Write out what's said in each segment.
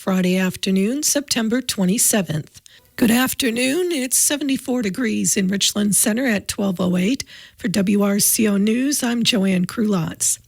Friday afternoon, September 27th. Good afternoon. It's 74 degrees in Richland Center at 12:08. For WRCO News, I'm Joanne Krulotz.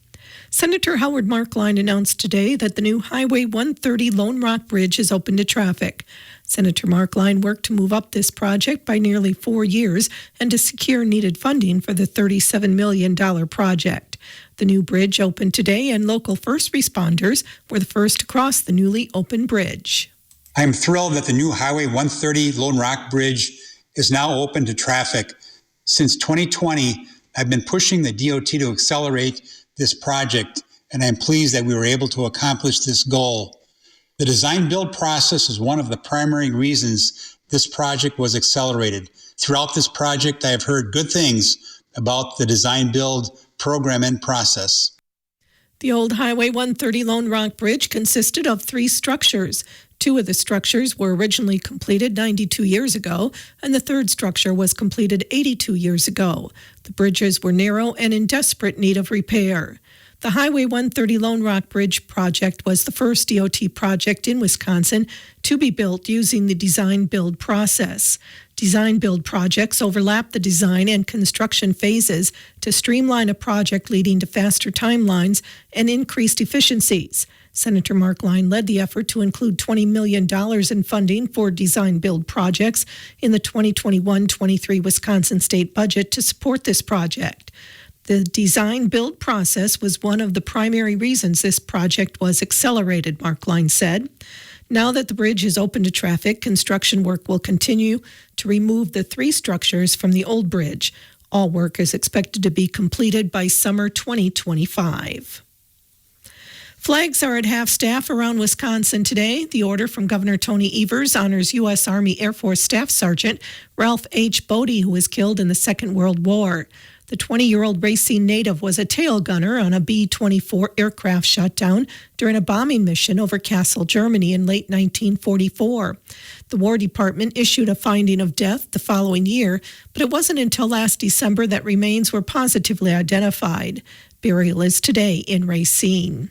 Senator Howard Markline announced today that the new Highway 130 Lone Rock Bridge is open to traffic. Senator Markline worked to move up this project by nearly 4 years and to secure needed funding for the $37 million project. The new bridge opened today, and local first responders were the first to cross the newly opened bridge. I am thrilled that the new Highway 130 Lone Rock Bridge is now open to traffic. Since 2020, I've been pushing the DOT to accelerate this project, and I'm pleased that we were able to accomplish this goal. The design-build process is one of the primary reasons this project was accelerated. Throughout this project, I have heard good things about the design-build program and process. The old Highway 130 Lone Rock Bridge consisted of 3 structures. 2 of the structures were originally completed 92 years ago, and the third structure was completed 82 years ago. The bridges were narrow and in desperate need of repair. The Highway 130 Lone Rock Bridge project was the first DOT project in Wisconsin to be built using the design-build process. Design-build projects overlap the design and construction phases to streamline a project, leading to faster timelines and increased efficiencies. Senator Markline led the effort to include $20 million in funding for design-build projects in the 2021-23 Wisconsin state budget to support this project. The design-build process was one of the primary reasons this project was accelerated, Markline said. Now that the bridge is open to traffic, construction work will continue to remove the 3 structures from the old bridge. All work is expected to be completed by summer 2025. Flags are at half-staff around Wisconsin today. The order from Governor Tony Evers honors U.S. Army Air Force Staff Sergeant Ralph H. Bodie, who was killed in the Second World War. The 20-year-old Racine native was a tail gunner on a B-24 aircraft shutdown during a bombing mission over Kassel, Germany in late 1944. The War Department issued a finding of death the following year, but it wasn't until last December that remains were positively identified. Burial is today in Racine.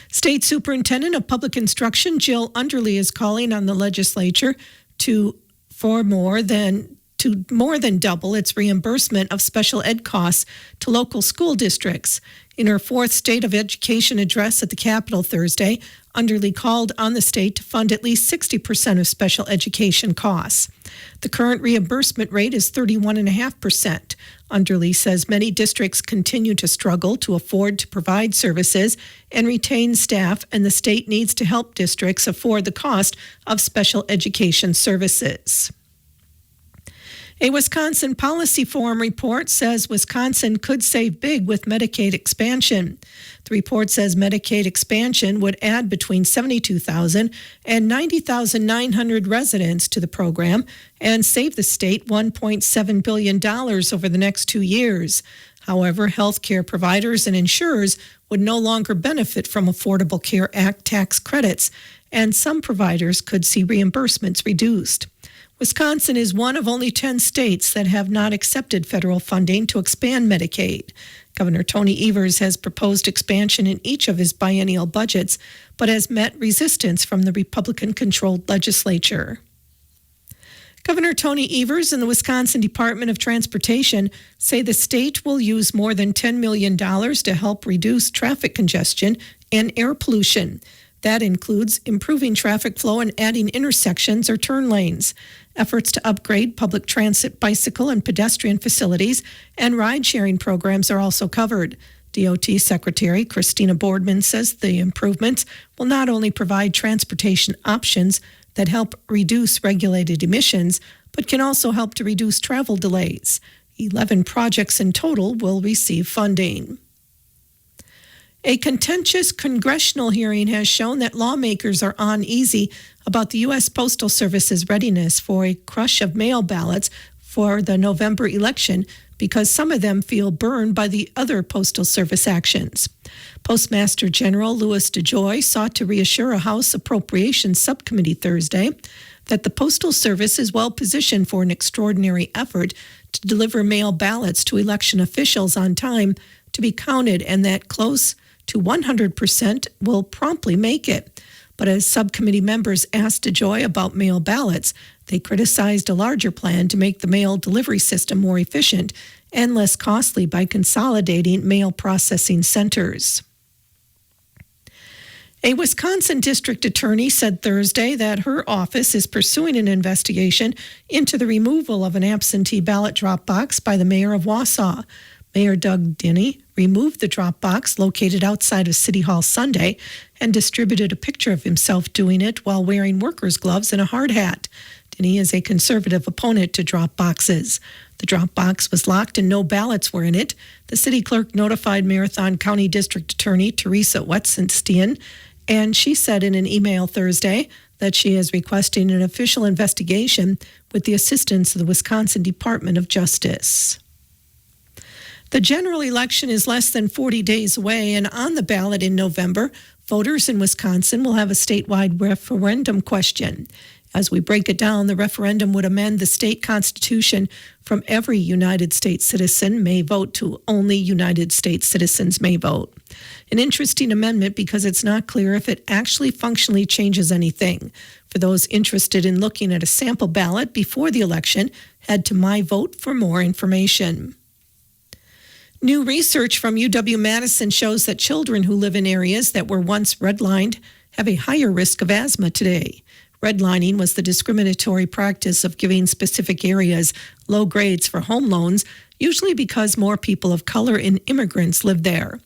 State Superintendent of Public Instruction Jill Underly is calling on the legislature to more than double its reimbursement of special ed costs to local school districts. In her 4th State of Education address at the Capitol Thursday, Underly called on the state to fund at least 60% of special education costs. The current reimbursement rate is 31.5%. Underly says many districts continue to struggle to afford to provide services and retain staff, and the state needs to help districts afford the cost of special education services. A Wisconsin Policy Forum report says Wisconsin could save big with Medicaid expansion. The report says Medicaid expansion would add between 72,000 and 90,900 residents to the program and save the state $1.7 billion over the next 2 years. However, health care providers and insurers would no longer benefit from Affordable Care Act tax credits, and some providers could see reimbursements reduced. Wisconsin is one of only 10 states that have not accepted federal funding to expand Medicaid. Governor Tony Evers has proposed expansion in each of his biennial budgets, but has met resistance from the Republican-controlled legislature. Governor Tony Evers and the Wisconsin Department of Transportation say the state will use more than $10 million to help reduce traffic congestion and air pollution. That includes improving traffic flow and adding intersections or turn lanes, efforts to upgrade public transit, bicycle, and pedestrian facilities, and ride-sharing programs are also covered. DOT Secretary Christina Boardman says the improvements will not only provide transportation options that help reduce regulated emissions, but can also help to reduce travel delays. 11 projects in total will receive funding. A contentious congressional hearing has shown that lawmakers are uneasy about the U.S. Postal Service's readiness for a crush of mail ballots for the November election because some of them feel burned by the other Postal Service actions. Postmaster General Louis DeJoy sought to reassure a House Appropriations Subcommittee Thursday that the Postal Service is well positioned for an extraordinary effort to deliver mail ballots to election officials on time to be counted, and that close to 100% will promptly make it. But as subcommittee members asked DeJoy about mail ballots, they criticized a larger plan to make the mail delivery system more efficient and less costly by consolidating mail processing centers. A Wisconsin district attorney said Thursday that her office is pursuing an investigation into the removal of an absentee ballot drop box by the mayor of Wausau. Mayor Doug Denny removed the drop box located outside of City Hall Sunday and distributed a picture of himself doing it while wearing workers' gloves and a hard hat. Denny is a conservative opponent to drop boxes. The drop box was locked and no ballots were in it. The city clerk notified Marathon County District Attorney Teresa Wetzenstein, and she said in an email Thursday that she is requesting an official investigation with the assistance of the Wisconsin Department of Justice. The general election is less than 40 days away, and on the ballot in November, voters in Wisconsin will have a statewide referendum question. As we break it down, the referendum would amend the state constitution from every United States citizen may vote to only United States citizens may vote. An interesting amendment because it's not clear if it actually functionally changes anything. For those interested in looking at a sample ballot before the election, head to My Vote for more information. New research from UW-Madison shows that children who live in areas that were once redlined have a higher risk of asthma today. Redlining was the discriminatory practice of giving specific areas low grades for home loans, usually because more people of color and immigrants lived there.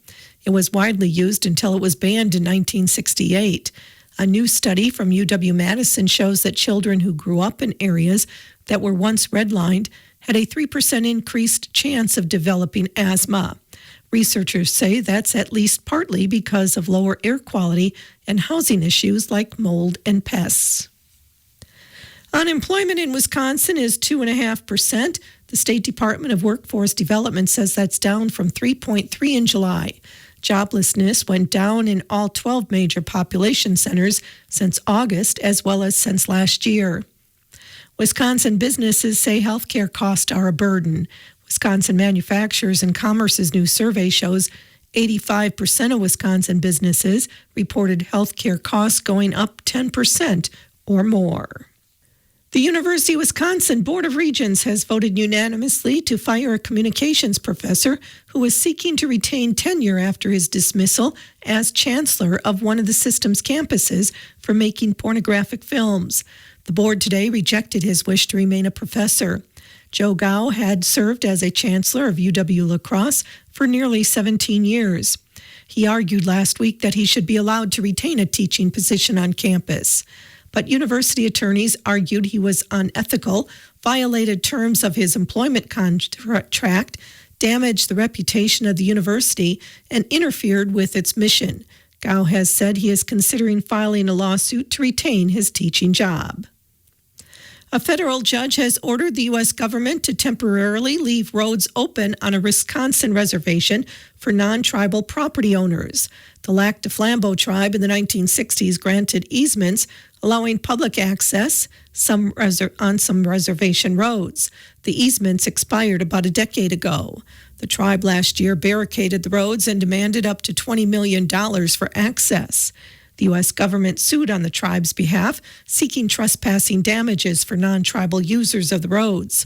It was widely used until it was banned in 1968. A new study from UW-Madison shows that children who grew up in areas that were once redlined had a 3% increased chance of developing asthma. Researchers say that's at least partly because of lower air quality and housing issues like mold and pests. Unemployment in Wisconsin is 2.5%. The State Department of Workforce Development says that's down from 3.3% in July. Joblessness went down in all 12 major population centers since August, as well as since last year. Wisconsin businesses say healthcare costs are a burden. Wisconsin Manufacturers and Commerce's new survey shows 85% of Wisconsin businesses reported healthcare costs going up 10% or more. The University of Wisconsin Board of Regents has voted unanimously to fire a communications professor who was seeking to retain tenure after his dismissal as chancellor of one of the system's campuses for making pornographic films. The board today rejected his wish to remain a professor. Joe Gao had served as a chancellor of UW-La Crosse for nearly 17 years. He argued last week that he should be allowed to retain a teaching position on campus. But university attorneys argued he was unethical, violated terms of his employment contract, damaged the reputation of the university, and interfered with its mission. Gao has said he is considering filing a lawsuit to retain his teaching job. A federal judge has ordered the U.S. government to temporarily leave roads open on a Wisconsin reservation for non-tribal property owners. The Lac du Flambeau tribe in the 1960s granted easements allowing public access on some reservation roads. The easements expired about a decade ago. The tribe last year barricaded the roads and demanded up to $20 million for access. The U.S. government sued on the tribe's behalf, seeking trespassing damages for non-tribal users of the roads.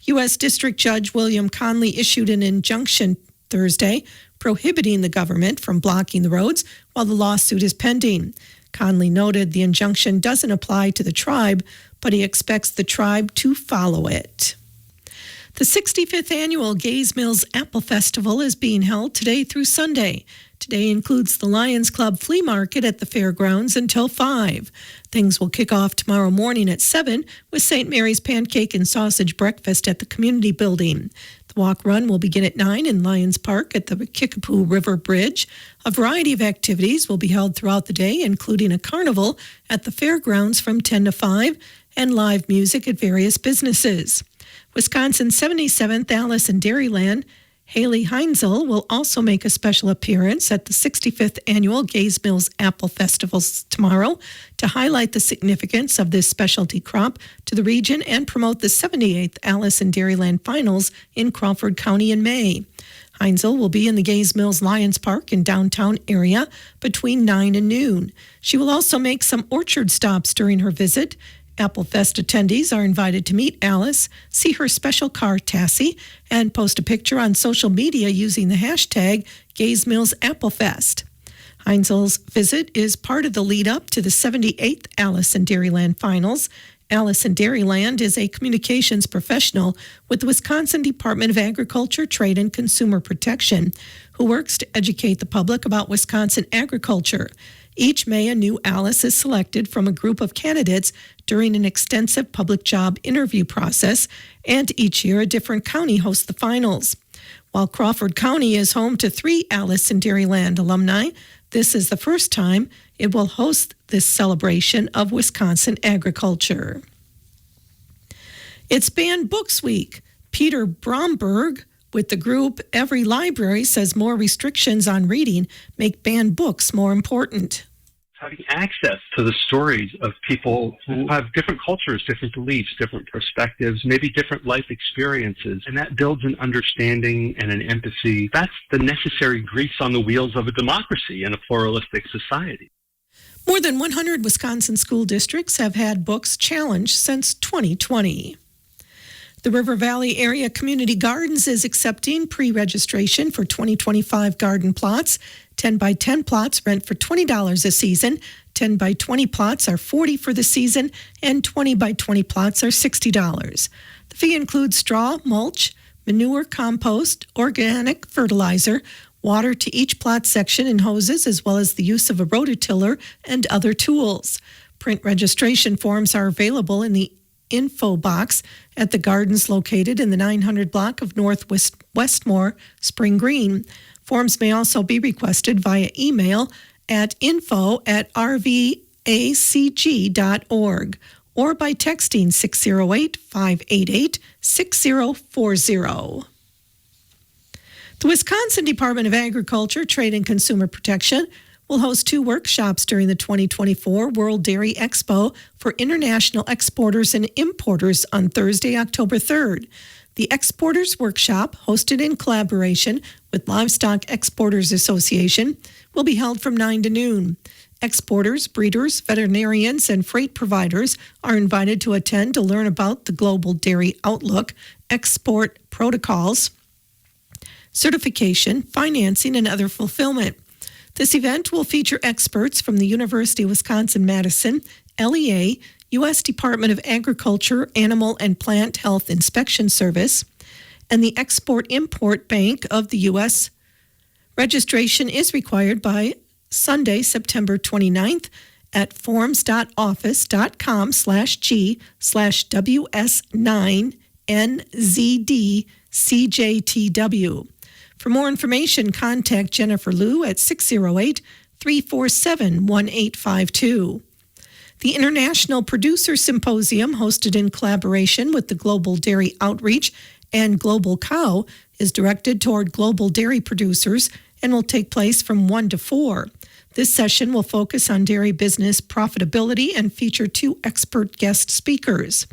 U.S. District Judge William Conley issued an injunction Thursday prohibiting the government from blocking the roads while the lawsuit is pending. Conley noted the injunction doesn't apply to the tribe, but he expects the tribe to follow it. The 65th annual Gaze Mills Apple Festival is being held today through Sunday. Today includes the Lions Club Flea Market at the fairgrounds until 5. Things will kick off tomorrow morning at 7 with St. Mary's Pancake and Sausage Breakfast at the Community Building. The walk run will begin at 9 in Lions Park at the Kickapoo River Bridge. A variety of activities will be held throughout the day, including a carnival at the fairgrounds from 10 to 5 and live music at various businesses. Wisconsin's 77th Alice in Dairyland, Haley Heinzel, will also make a special appearance at the 65th Annual Gaze Mills Apple Festival tomorrow to highlight the significance of this specialty crop to the region and promote the 78th Alice in Dairyland Finals in Crawford County in May. Heinzel will be in the Gaze Mills Lions Park in downtown area between 9 and noon. She will also make some orchard stops during her visit. Applefest attendees are invited to meet Alice, see her special car Tassie, and post a picture on social media using the hashtag Gaze Mills Applefest. Heinzel's visit is part of the lead-up to the 78th Alice in Dairyland Finals. Alice in Dairyland is a communications professional with the Wisconsin Department of Agriculture, Trade, and Consumer Protection, who works to educate the public about Wisconsin agriculture. Each May, a new Alice is selected from a group of candidates during an extensive public job interview process, and each year a different county hosts the finals. While Crawford County is home to 3 Alice in Dairyland alumni, this is the first time it will host this celebration of Wisconsin agriculture. It's Banned Books Week. Peter Bromberg with the group Every Library says more restrictions on reading make banned books more important. Having access to the stories of people who have different cultures, different beliefs, different perspectives, maybe different life experiences, and that builds an understanding and an empathy. That's the necessary grease on the wheels of a democracy and a pluralistic society. More than 100 Wisconsin school districts have had books challenged since 2020. The River Valley Area Community Gardens is accepting pre-registration for 2025 garden plots. 10 by 10 plots rent for $20 a season. 10 by 20 plots are $40 for the season, and 20 by 20 plots are $60. The fee includes straw, mulch, manure, compost, organic fertilizer, water to each plot section and hoses, as well as the use of a rototiller and other tools. Print registration forms are available in the info box at the gardens located in the 900 block of Northwest Westmore, Spring Green. Forms may also be requested via email at info@rvacg.org or by texting 608-588-6040. The Wisconsin Department of Agriculture, Trade, and Consumer Protection will host 2 workshops during the 2024 World Dairy Expo for international exporters and importers on Thursday, October 3rd. The Exporters Workshop, hosted in collaboration with Livestock Exporters Association, will be held from 9 to noon. Exporters, breeders, veterinarians, and freight providers are invited to attend to learn about the global dairy outlook, export protocols, certification, financing, and other fulfillment. This event will feature experts from the University of Wisconsin-Madison, LEA, U.S. Department of Agriculture, Animal and Plant Health Inspection Service, and the Export-Import Bank of the U.S. Registration is required by Sunday, September 29th at forms.office.com/G/WS9NZDCJTW. For more information, contact Jennifer Liu at 608-347-1852. The International Producer Symposium, hosted in collaboration with the Global Dairy Outreach and Global Cow, is directed toward global dairy producers and will take place from 1 to 4. This session will focus on dairy business profitability and feature 2 expert guest speakers.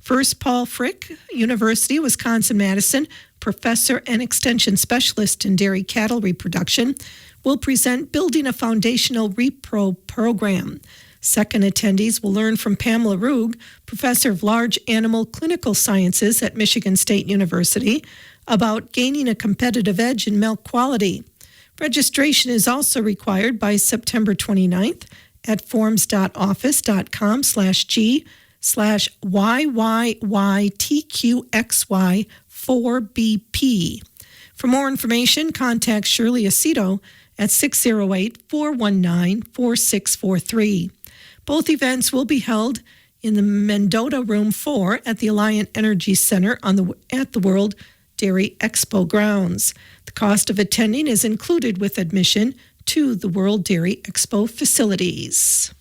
First, Paul Frick, University of Wisconsin-Madison, professor and extension specialist in dairy cattle reproduction, will present Building a Foundational Repro Program. Second, attendees will learn from Pamela Rugg, professor of large animal clinical sciences at Michigan State University, about gaining a competitive edge in milk quality. Registration is also required by September 29th at forms.office.com/G/YYYTQXY4BP. For more information, contact Shirley Aceto at 608-419-4643. Both events will be held in the Mendota Room 4 at the Alliant Energy Center at the World Dairy Expo grounds. The cost of attending is included with admission to the World Dairy Expo facilities.